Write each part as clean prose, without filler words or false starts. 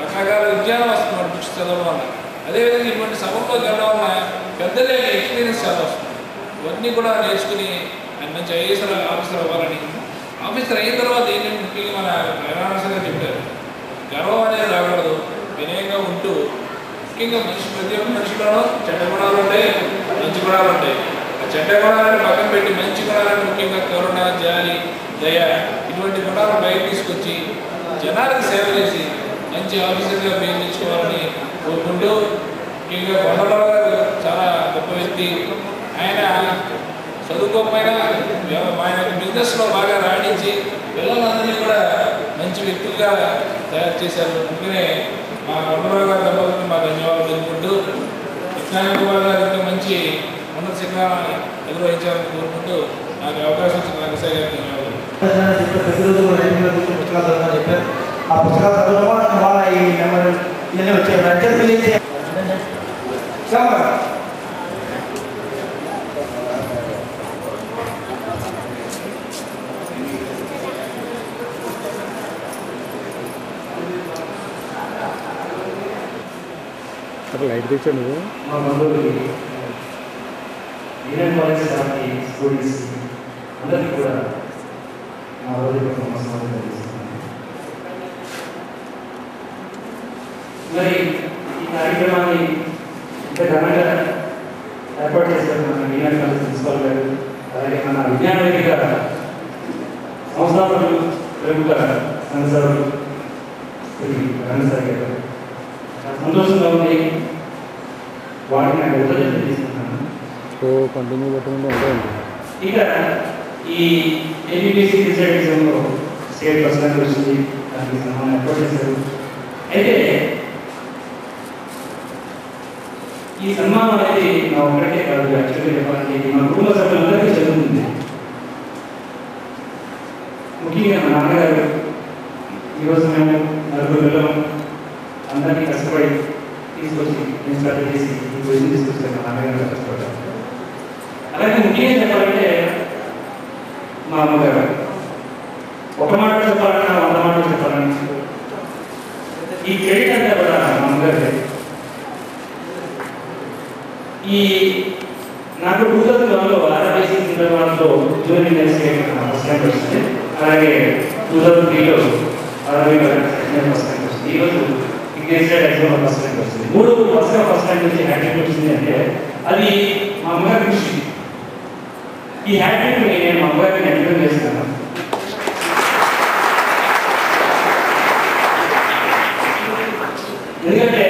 రకరకాల విజ్ఞానం వస్తుంది మన బుక్స్ చదవడం వల్ల. అదేవిధంగా ఇటువంటి సభల్లోకి వెళ్ళడం వల్ల పెద్దలే ఎక్స్పీరియన్స్ చాలా వస్తుంది. ఇవన్నీ కూడా నేర్చుకుని మంచి ఐఏఎస్ ఆఫీసర్ అవ్వాలని. ఆఫీసర్ అయిన తర్వాత ఏంటంటే ముఖ్యంగా మన ప్రధానమంత్రి గారు చెప్పారు, గర్వం అనేది రాకూడదు, వినయంగా ఉంటూ ముఖ్యంగా ప్రతి ఒక్క మనిషిలోనూ చెడ్డ గుణాలు ఉంటాయి, మంచి గుణాలు ఉంటాయి. ఆ చెడ్డ గుణాలను పక్కన పెట్టి మంచి గుణాలను ముఖ్యంగా కరుణ, జాలి, దయ ఇటువంటి గుణాలను బయట తీసుకొచ్చి జనాలకు సేవ చేసి మంచి ఆఫీసర్గా పేరు తెచ్చుకోవాలని కోరుకుంటూ, ముఖ్యంగా కొండలరావు గారు చాలా గొప్ప వ్యక్తి. ఆయన చదువుకోకపోయినా ఆయన బిజినెస్లో బాగా రాణించి పిల్లలందరినీ కూడా మంచి వ్యక్తులుగా తయారు చేశారు. అందుకనే మా కొండలరావు గారి దంపతులకు మా ధన్యవాదాలు తెలుపుకుంటూ, విజ్ఞాన కుమార్ గారు ఇంకా మంచి ఉన్నత శిఖరాలను నిర్వహించాలని కోరుకుంటూ నాకు అవకాశం ఇచ్చిన రంగసాయి గారికి ధన్యవాదాలు. ఆ పుస్తకాలు చదవడం వాళ్ళ ఈ నెంబర్ ఇవన్నీ వచ్చాయి. లైట్ తెచ్చాడు నువ్వు. మా బంధువులకి ఇండియన్ కాలేజ్ స్టూడెంట్స్ అందరికీ కూడా మా రోజు నమస్కారం తెలియజేస్తున్నాను. మరి ఈ కార్యక్రమాన్ని ఇంత ఘనంగా ఏర్పాటు చేశారు మన ఇండియన్ కాలేజ్ ప్రిన్సిపల్ గారు, అలాగే మన విజ్ఞాన వేదిక సంస్థాపకులు ప్రముఖ సంస్థలు రంగసాయి గారు. సంతోషంగా ఉంది. వాటిని నాకు కృతజ్ఞతలు తీసుకుంటున్నాను. కంటిన్యూ పెట్టకుండా ఉంటాయండి. ఇక ఈ ఏబిపిసి రిజల్ట్ ఎగ్జామ్లో స్టేట్ ఫస్ట్ ర్యాంక్ వచ్చింది, దానికి సన్మానం ఏర్పాటు చేశారు. అయితే ఈ సన్మానం అనేది నా ఒక్కటే కాదు, యాక్చువల్గా చెప్పాలంటే ఇది మా కుటుంబ సభ్యులందరికీ జరుగుతుంది. ముఖ్యంగా మా నాన్నగారు ఈరోజు మేము నలుగురు పిల్లలు అందరినీ కష్టపడి తీసుకొచ్చి ఇన్స్టాల్ చేసి ఈ పొజిషన్ తీసుకొచ్చారు. మా నాన్నగారు కష్టపడ్డారు. అలాగే ముఖ్యంగా చెప్పాలంటే మా అమ్మగారు ఒక మాట చెప్పాలన్నా 100 మాటలు చెప్పాలని ఈ క్రెడిట్ అంతా కూడా మా అమ్మగారు. ఈ నాకు 2001లో ఆర్ఆర్బీసీ సికింద్రాబాద్లో జూనియర్ యూనివర్సిటీ ఫస్ట్ ర్యాంక్ వచ్చింది. అలాగే 2003లో ఆర్ఆర్బీ ఫస్ట్ ర్యాంక్ వచ్చింది. ఈరోజు ఇంగ్లీష్ ఎగ్జామ్ ఫస్ట్ ర్యాంక్ వచ్చింది. 3 వరుసగా ఫస్ట్ ర్యాంక్ నుంచి హ్యాట్రిక్ వచ్చింది అంటే అది మా అమ్మగారి కృషి. ఈ హ్యాట్రిక్ నేను మా అమ్మగారిని అడ్మిట్ చేస్తున్నాను. ఎందుకంటే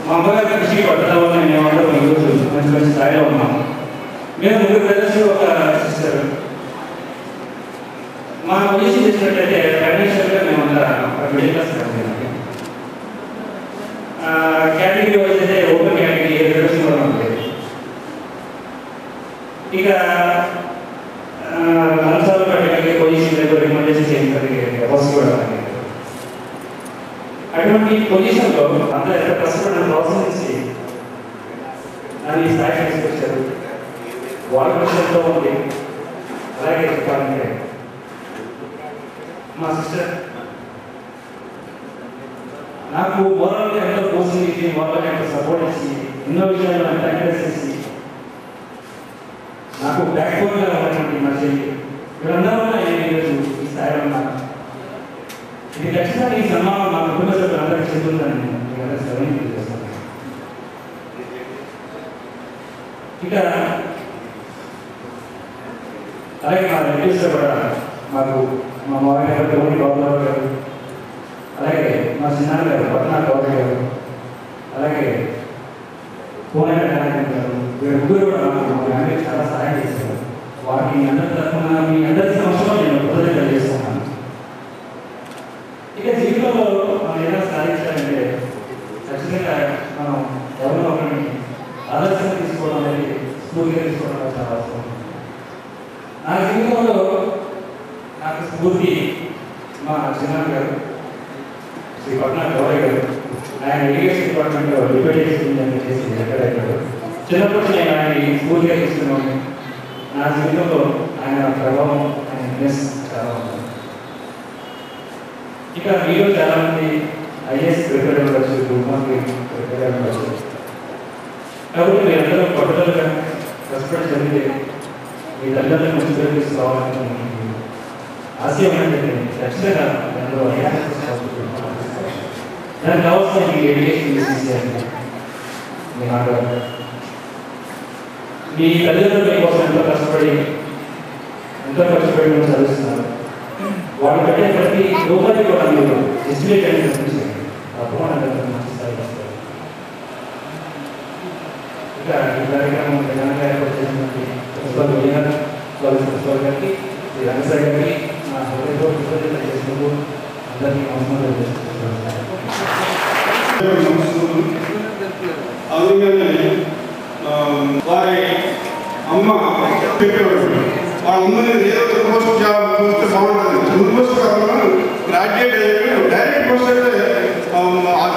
మా అమ్మగారి కృషికి పట్టడం వల్ల మేమందరం ఈరోజు మంచి మంచి స్థాయిలో ఉన్నాము. మేము 3 బ్రదర్స్, ఒక సిస్టర్. మా పొజిషన్ తెచ్చినట్టయితే ఫైనాన్షియల్గా మేమంతా middle class family. Category wise అయితే ఓపెన్ కేటగిరీ రిజర్వేషన్ కూడా ఉంటుంది. ఇక లంచాలు కేటగిరీ పొజిషన్ రికమెండేషన్ చేసిన అవసరం కూడా. అటువంటి పొజిషన్లో అందరూ ఎంత కష్టపడిన ప్రోత్సహించి నన్ను ఈ స్థాయికి తీసుకొచ్చారు. వాళ్ళ విషయంలో ఉంది. అలాగే చెప్పాలంటే మా సిస్టర్ నాకు మోరల్గా ఎంతో కోచింగ్ ఇచ్చి, వాళ్ళకి ఎంతో సపోర్ట్ ఇచ్చి, ఎన్నో విషయాలు ఎంత ఎంకరేజ్ చేసి నాకు బ్యాక్ బోన్గా ఉన్నటువంటి మా చెల్లి, వీళ్ళందరూ ఈరోజు ఈ స్థాయిలో ఉన్నారు. ఇది ఖచ్చితంగా ఈ సన్మానం మా కుటుంబ సభ్యులందరికీ చెందుతుందని నేను తెలియజేస్తాను. ఇక అలాగే మా రిలేటివ్స్లో కూడా మాకు మా మామయ్య గారు గౌరీ బాబురావు గారు, అలాగే మా చిన్నాన్న గారు పట్నా గౌరీ గారు, అలాగే పూనయ్య నారాయణ గారు, వీరు ముగ్గురు కూడా నాకు మా ఫ్యామిలీ చాలా సహాయం చేశారు. వాటిని అందరి తరఫున మీ అందరి సంవత్సరం నేను కృతజ్ఞతలు చేస్తున్నాను. ఇక జీవితంలో మనం ఏదైనా సాధించాలంటే ఖచ్చితంగా మనం ఎవరినో ఒకరిని ఆదర్శంగా తీసుకోవడం అనేది, స్ఫూర్తిగా తీసుకోవడం అనేది చాలా అవసరం. నా జీవితంలో నాకు స్ఫూర్తి మా చిన్నాన్న గారు, శ్రీ పట్నా గౌరయ్య గారు. ఆయన ఇరిగేషన్ డిపార్ట్మెంట్లో డిప్యూటీ ఇంజనీర్ చేసి రిటైర్ అయ్యాడు. చిన్నప్పటి నేను ఆయన స్ఫూర్తిగా తీసుకున్నాను. నా జీవితంలో ఆయన ప్రభావం, ఆయన ఇన్వెస్ట్ చాలా ఉంది. ఇక మీరు చాలామంది ఐఏఎస్ ప్రిపేర్ అవ్వచ్చు, గ్రూప్కి ప్రిపేర్ అవ్వచ్చు. కాబట్టి మీరందరూ పట్టుదలగా కష్టపడి చదివితే మీ తల్లిదండ్రులు మంచి పేరు తీసుకోవాలని ఆశయం ఏంటంటే ఖచ్చితంగా దానిలో దానికి కావాల్సిన మీ ఎడ్యుకేషన్ తీసేయాలి. మీ ఆడవాళ్ళు మీ తల్లిదండ్రుల కోసం ఎంతో కష్టపడి మనం చదివిస్తున్నారు. వాళ్ళు పెట్టే ప్రతి రూపాయి కూడా మీరు ఎస్టిమేట్ అనేది కనిపించారు. అప్పుడు మంచి స్థాయి వస్తారు. ఇంకా ఈ కార్యక్రమం ప్రధానంగా ఏర్పాటు చేసినటువంటి ప్రిన్సిపల్ ప్రిన్సిపల్ గారికి, శ్రీ రంగసాయి గారికి నా హృదయపూర్వక కృతజ్ఞతలు చేసినందుకు అందరికీ నమస్కారాలు చేస్తున్నాను. వారి అమ్మ చెప్పేవాడు వాళ్ళందరినీ ఏదో పోస్ట్ జాబ్ చూస్తే బాగుంటుంది. పోస్ట్ కాకుండా గ్రాడ్యుయేట్ అయ్యారు, డైరెక్ట్ పోస్ట్ అయితే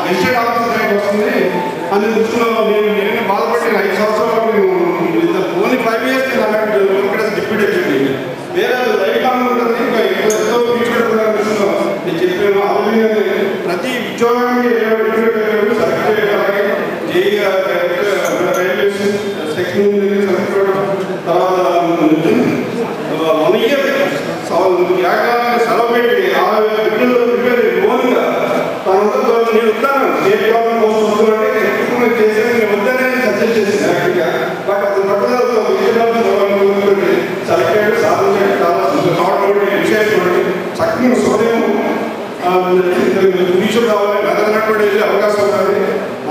గెస్టెడ్ ఆఫీసర్ వస్తుంది అని దృష్టిలో నేను బాధపడి 5 సంవత్సరాలు ఓన్లీ 5 years డిప్యూటీ వచ్చింది. వేరే రైట్ ఆన్ ఉంటుంది, ఇంకా ఎంతో ఫ్యూచర్ దృష్టిలో నేను చెప్పాను. అలాగే ప్రతి ఉద్యోగానికి అలాగే రైల్వేస్ సెక్షన్ తర్వాత 1 year సెలవు పెట్టి 60,000 ప్రిపేర్ ఓన్గా తనంతా నేను వద్దాను స్టేట్ గవర్నమెంట్ పోస్ట్ వస్తుందంటే రిక్రూట్మెంట్ చేసి నేను వద్దనే సజెస్ట్ చేసింది యాక్టివ్గా. బట్ అతను పట్టుదలతో సెలెక్టెడ్ సాధించడం చాలా విశేషం. చక్కని సోదయం ఫ్యూచర్ కావాలి, మెదనటువంటి వెళ్ళే అవకాశం ఉంటుంది.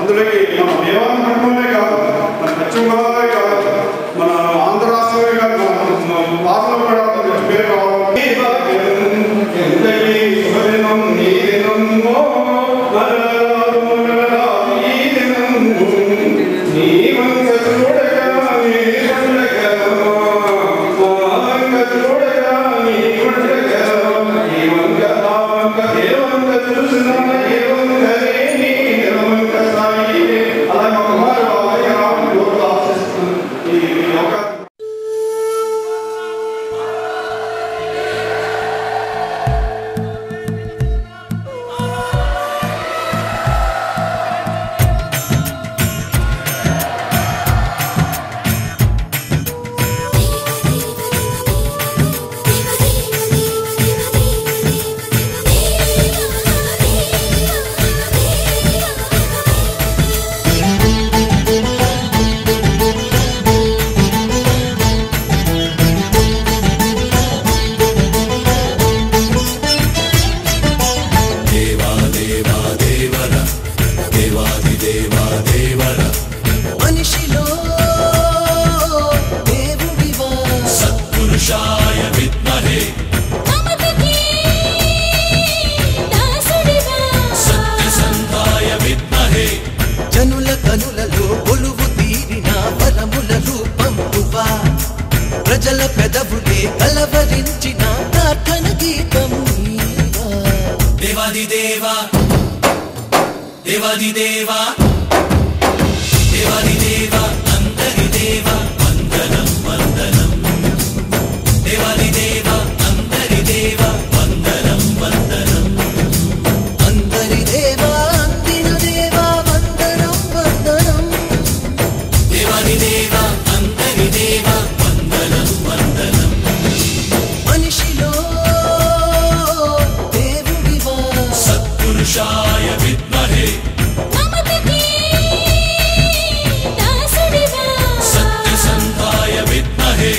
అందులోకి మన దేవాలయం పట్టణమే కాదు, మన పశ్చిమ గోదావరి కాదు, మన ఆంధ్ర రాష్ట్రమే కాదు, మన భారతంలో కూడా పేరు కావాలి. శుభదినం నీ దినమో నీ వంక చూడగా నీ చూడగా నీ ఈ వంక ఆ వంక ఏ వంక చూసినా ఏ వంక నీ వంక సాయి అలా ఒక మాట ఆశిస్తుంది. ఈ ఒక ప్రజల పెదవులే కలవరించిన ప్రార్థన గీతం దేవాది దేవా దేవాది దేవా దేవాది దేవా అందరి దేవా వందనం వందనం దేవాది దేవా అందరి దేవా వందనం వందనం అందరి దేవా అందిన దేవా వందనం వందనం దేవాది దేవా అందరి దేవా వందనం వందనం మనిషిలో దేవుడివా సత్పురుషాయ విద్మహే సత్యసంధాయ విద్మహే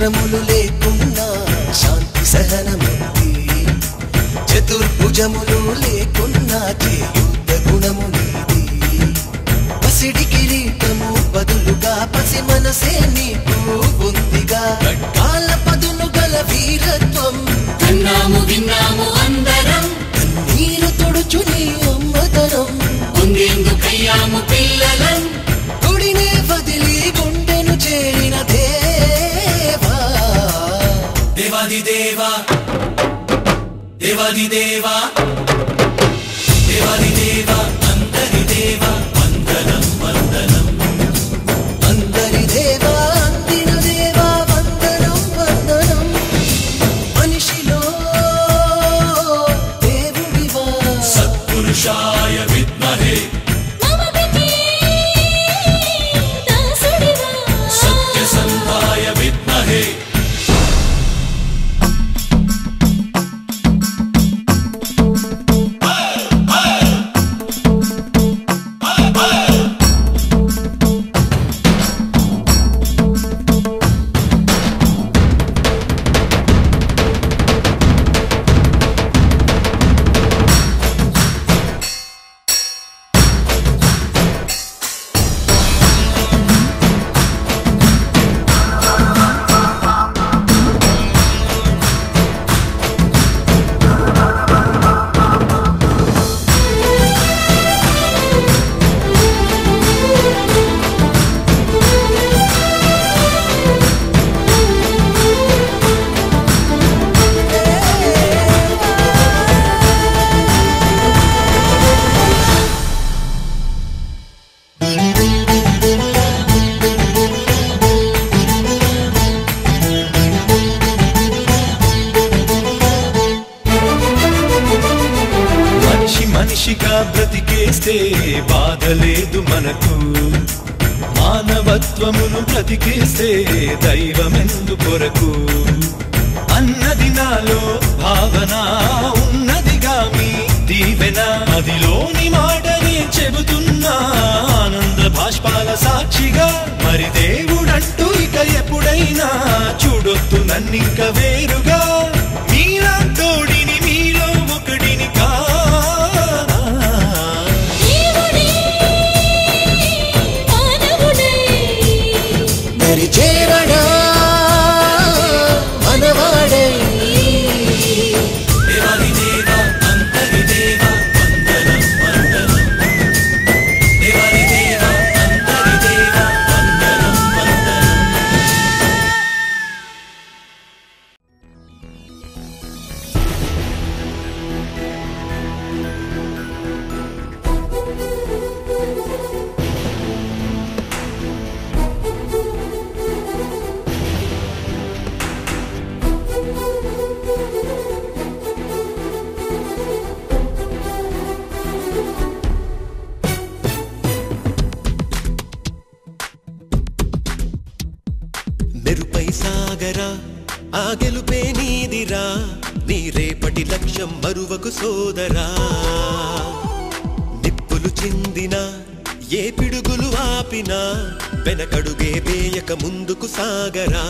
శస్త్రములు లేకున్నా శాంతి సహనముంది, చతుర్భుజములు లేకున్నా చేయుత గుణము నీది. పసిడి కిరీటము బదులుగా పసి మనసే నీకు ఉందిగా, ఖడ్గాల పదును గల వీరత్వం కన్నాము విన్నాము అందరం. కన్నీరు తొడుచు నీ అమ్మతనం పొందేందుకయ్యాము పిల్లలం. గుడినే వదిలి గుండెను చేరిన దేవా, దేవాది దేవా, దేవాది దేవా, దేవాది దేవా, అందరి దేవా వందనం వందనం. అందరి దేవా అందిన దేవా వందనం వందనం. మనిషిలో దేవుడివా సత్పురుషాయ విద్మహే, సత్యసంధాయ విద్మహే. మనిషిగా బ్రతికేస్తే బాధ లేదు మనకు, మానవత్వమును బ్రతికేస్తే దైవమెందు కొరకు. అన్నది నాలో భావన ఉన్నదిగా మీ దీవెన, అదిలోని మాటని చెబుతున్నా ఆనంద భాష్పాల సాక్షిగా. మరి దేవుడంటూ ఇక ఎప్పుడైనా చూడొద్దు నన్నింక వేరుగా, మీలాంటోడిని మీలో ఒకడిని కా. చేరడా మనవాడై దేవాది దేవా అంతరి దేవా వందనం వందనం. దేవాది దేవా అంతరి దేవా వందనం వందనం. మెరుపై సాగరా ఆ గెలుపే నీదిరా, నీ రేపటి లక్ష్యం మరువకు సోదరా. నిప్పులు చిందినా ఏ పిడుగులు ఆపినా వెనకడుగే వేయక ముందుకు సాగరా.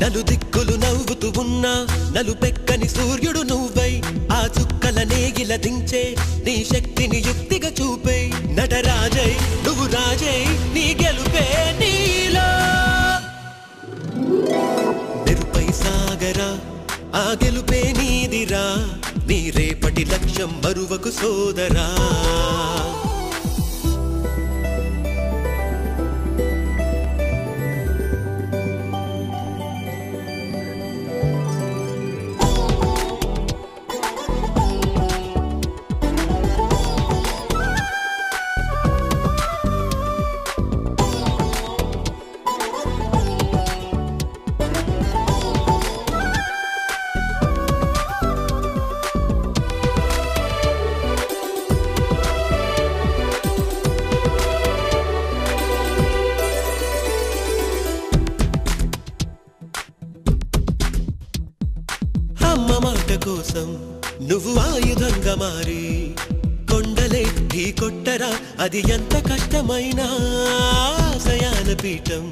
నలుదిక్కులు నవ్వుతూ ఉన్నా నలుపెక్కని సూర్యుడు నువ్వై, ఆ చుక్కల నేగిల దించే నీ శక్తిని యుక్తిగా చూపే. నటరాజై నువ్వు రాజై నీ గెలుపే నీలో. మెరుపై సాగరా ఆ గెలుపే నీదిరా, నీ రేపటి లక్ష్యం మరువకు సోదరా. కోసం నువ్వు ఆయుధంగా మారి కొండలే ఢీ కొట్టరా, అది ఎంత కష్టమైనా ఆశయాల పీఠం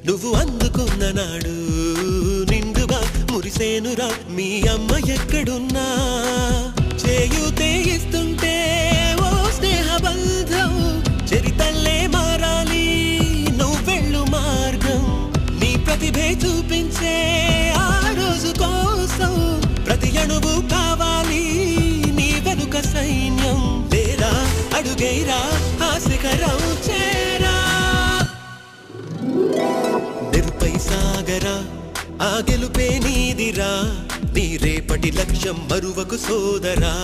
నువ్వు అందుకున్న నాడు నిండుగా మురిసేనురా మీ అమ్మ ఎక్కడున్నా చేయూతే ఇస్తుంటే ఓ స్నేహ బంధం చరితల్లే మారాలి నువ్వెళ్ళు మార్గం నీ ప్రతిభే చూపించే ఆ రోజు కోసం ప్రతి అణువు కావాలి నీ వెనుక సైన్యం లేరా అడుగైరా ఆ శిఖరం చేరా నిరుపై సాగరా ఆ గెలుపే నీదిరా నీ రేపటి లక్ష్యం మరువకు సోదరా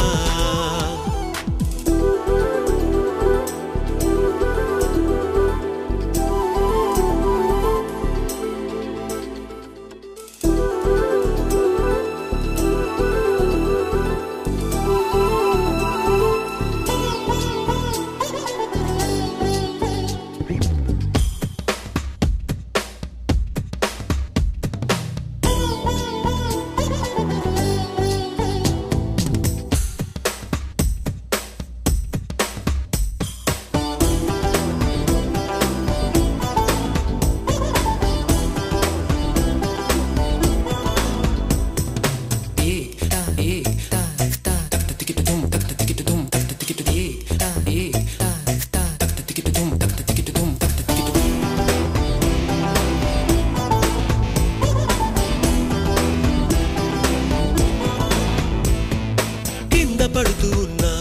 పడుతూ ఉన్నా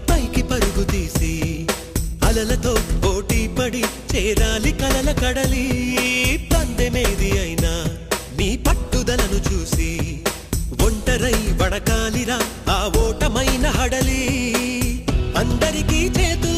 పైకి పరుగు తీసి అలలతో పోటీ పడి చేరాలి కలల కడలి పందెమేది అయినా నీ పట్టుదలను చూసి ఒంటరై వడకాలిరా ఆ ఓటమైన హడలి అందరికీ చేతు